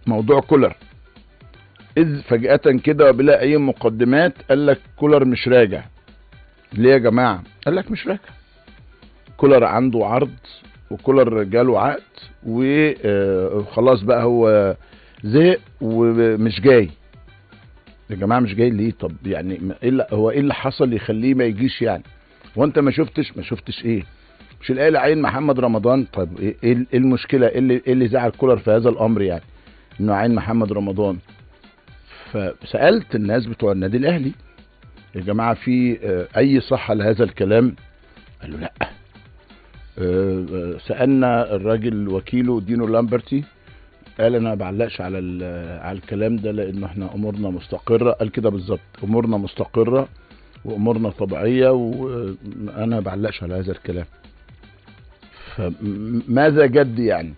موضوع كولر، اذ فجأة كده وبلا اي مقدمات قال لك كولر مش راجع. ليه يا جماعة؟ قال لك مش راجع، كولر عنده عرض وكولر جاله عقد وخلاص بقى هو زهق ومش جاي. يا جماعة مش جاي ليه؟ طب يعني هو ايه اللي حصل يخليه ما يجيش يعني؟ وانت ما شفتش ايه؟ مش الاقي عين محمد رمضان؟ طب ايه المشكلة؟ ايه اللي زعل كولر في هذا الامر يعني انه عين محمد رمضان؟ فسألت الناس بتوع النادي الاهلي، يا جماعة في اي صحة لهذا الكلام؟ قالوا لا. سألنا الراجل وكيله دينو لامبرتي، قال انا ما بعلقش على الكلام ده لانه احنا امورنا مستقرة. قال كده بالظبط، امورنا مستقرة وامورنا طبيعية وانا ما بعلقش على هذا الكلام. فماذا جد يعني؟